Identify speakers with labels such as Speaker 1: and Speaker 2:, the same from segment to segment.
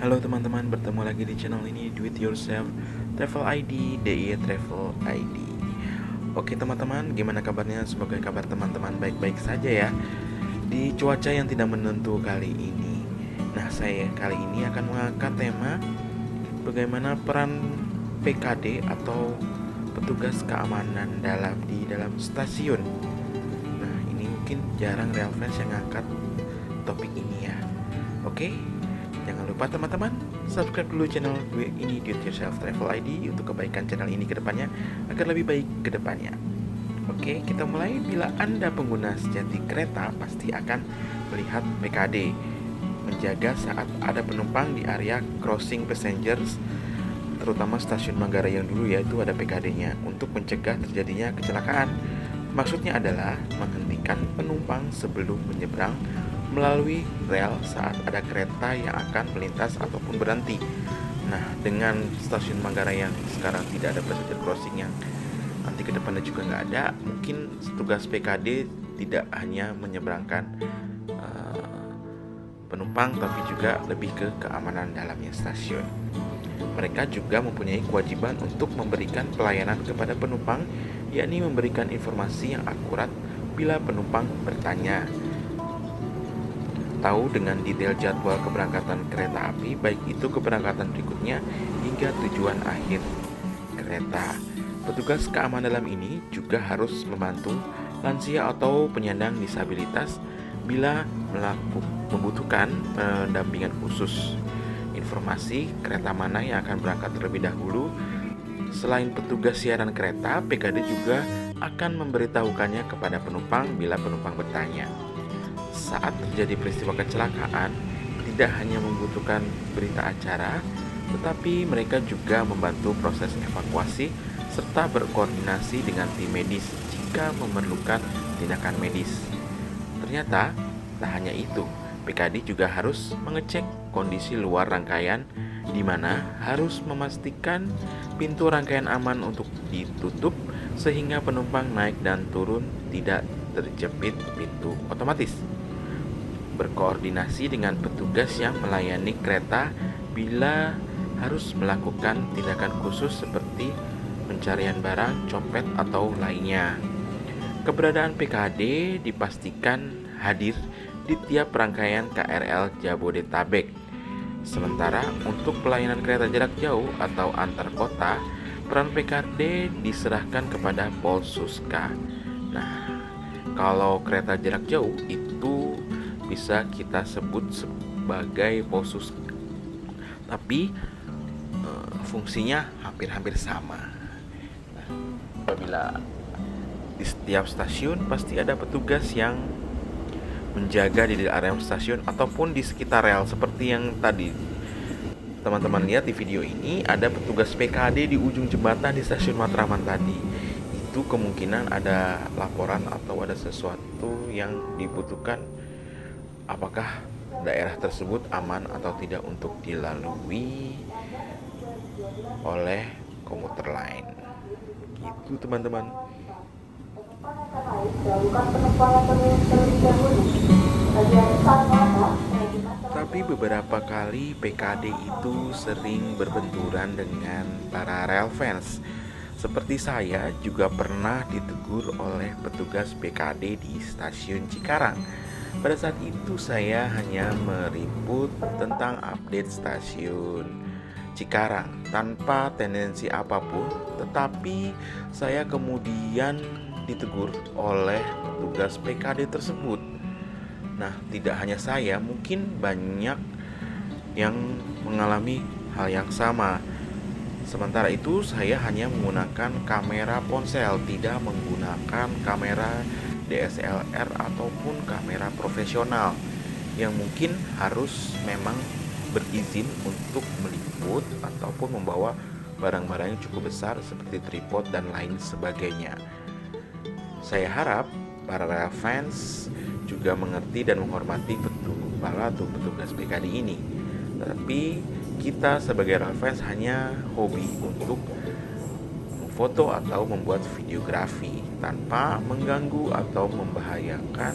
Speaker 1: Halo teman-teman, bertemu lagi di channel ini Do It Yourself Travel ID, DIY Travel ID. Oke teman-teman, gimana kabarnya? Semoga kabar teman-teman baik-baik saja ya di cuaca yang tidak menentu kali ini. Nah, saya kali ini akan mengangkat tema bagaimana peran PKD atau petugas keamanan di dalam stasiun. Nah, ini mungkin jarang real fans yang ngangkat topik ini ya. Oke, jangan lupa teman-teman subscribe dulu channel gue ini Do It Yourself Travel ID untuk kebaikan channel ini ke depannya agar lebih baik ke depannya. Oke, kita mulai. Bila Anda pengguna sejati kereta pasti akan melihat PKD menjaga saat ada penumpang di area crossing passengers, terutama stasiun Manggarai yang dulu ya, itu ada PKD-nya untuk mencegah terjadinya kecelakaan. Maksudnya adalah menghentikan penumpang sebelum menyeberang melalui rel saat ada kereta yang akan melintas ataupun berhenti. Nah, dengan stasiun Manggarai yang sekarang tidak ada passenger crossing, yang nanti ke depannya juga nggak ada, mungkin tugas PKD tidak hanya menyeberangkan penumpang, tapi juga lebih ke keamanan dalamnya stasiun. Mereka juga mempunyai kewajiban untuk memberikan pelayanan kepada penumpang, yakni memberikan informasi yang akurat bila penumpang bertanya. Tahu dengan detail jadwal keberangkatan kereta api, baik itu keberangkatan berikutnya hingga tujuan akhir kereta. Petugas keamanan dalam ini juga harus membantu lansia atau penyandang disabilitas bila membutuhkan pendampingan khusus. Informasi kereta mana yang akan berangkat terlebih dahulu. Selain petugas siaran kereta, PKD juga akan memberitahukannya kepada penumpang bila penumpang bertanya. Saat terjadi peristiwa kecelakaan, tidak hanya membutuhkan berita acara, tetapi mereka juga membantu proses evakuasi serta berkoordinasi dengan tim medis jika memerlukan tindakan medis. Ternyata, tak hanya itu, PKD juga harus mengecek kondisi luar rangkaian, di mana harus memastikan pintu rangkaian aman untuk ditutup sehingga penumpang naik dan turun tidak terjepit pintu otomatis. Berkoordinasi dengan petugas yang melayani kereta bila harus melakukan tindakan khusus seperti pencarian barang, copet, atau lainnya. Keberadaan PKD dipastikan hadir di tiap rangkaian KRL Jabodetabek. Sementara untuk pelayanan kereta jarak jauh atau antar kota, peran PKD diserahkan kepada Polsuska. Nah, kalau kereta jarak jauh itu bisa kita sebut sebagai Polsuska, tapi fungsinya hampir-hampir sama. Nah, apabila di setiap stasiun pasti ada petugas yang menjaga di area stasiun ataupun di sekitar rel, seperti yang tadi teman-teman lihat di video ini. Ada petugas PKD di ujung jembatan di stasiun Matraman tadi. Itu kemungkinan ada laporan atau ada sesuatu yang dibutuhkan, apakah daerah tersebut aman atau tidak untuk dilalui oleh komuter lain. Gitu teman-teman. Tapi beberapa kali PKD itu sering berbenturan dengan para rail fans. Seperti saya juga pernah ditegur oleh petugas PKD di stasiun Cikarang. Pada saat itu saya hanya meliput tentang update stasiun Cikarang tanpa tendensi apapun, tetapi saya kemudian ditegur oleh petugas PKD tersebut. Nah, tidak hanya saya, mungkin banyak yang mengalami hal yang sama. Sementara itu, saya hanya menggunakan kamera ponsel, tidak menggunakan kamera DSLR ataupun kamera profesional yang mungkin harus memang berizin untuk meliput ataupun membawa barang-barang yang cukup besar seperti tripod dan lain sebagainya. Saya harap para fans juga mengerti dan menghormati petugas PKD ini. Tapi kita sebagai fans hanya hobi untuk memfoto atau membuat videografi tanpa mengganggu atau membahayakan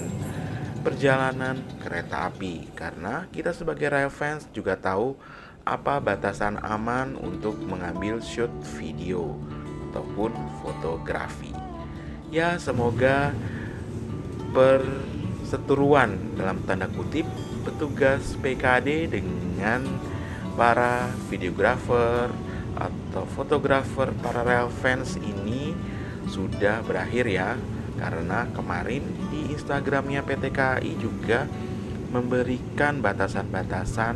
Speaker 1: perjalanan kereta api. Karena kita sebagai rail fans juga tahu apa batasan aman untuk mengambil shoot video ataupun fotografi. Ya, semoga perseteruan dalam tanda kutip petugas PKD dengan para videografer atau fotografer paralel fans ini sudah berakhir ya, karena kemarin di Instagramnya PT KAI juga memberikan batasan-batasan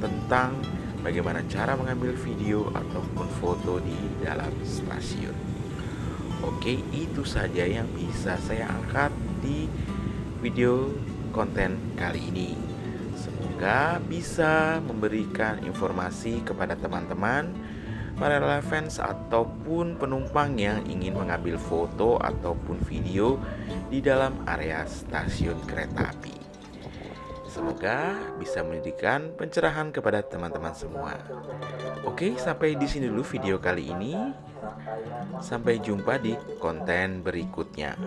Speaker 1: tentang bagaimana cara mengambil video ataupun foto di dalam stasiun. Oke, itu saja yang bisa saya angkat di video konten kali ini. Semoga bisa memberikan informasi kepada teman-teman para fans ataupun penumpang yang ingin mengambil foto ataupun video di dalam area stasiun kereta api. Semoga bisa memberikan pencerahan kepada teman-teman semua. Oke, sampai di sini dulu video kali ini. Sampai jumpa di konten berikutnya.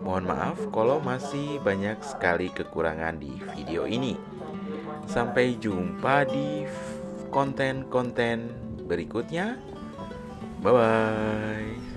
Speaker 1: Mohon maaf kalau masih banyak sekali kekurangan di video ini. Sampai jumpa di konten-konten berikutnya. Bye-bye.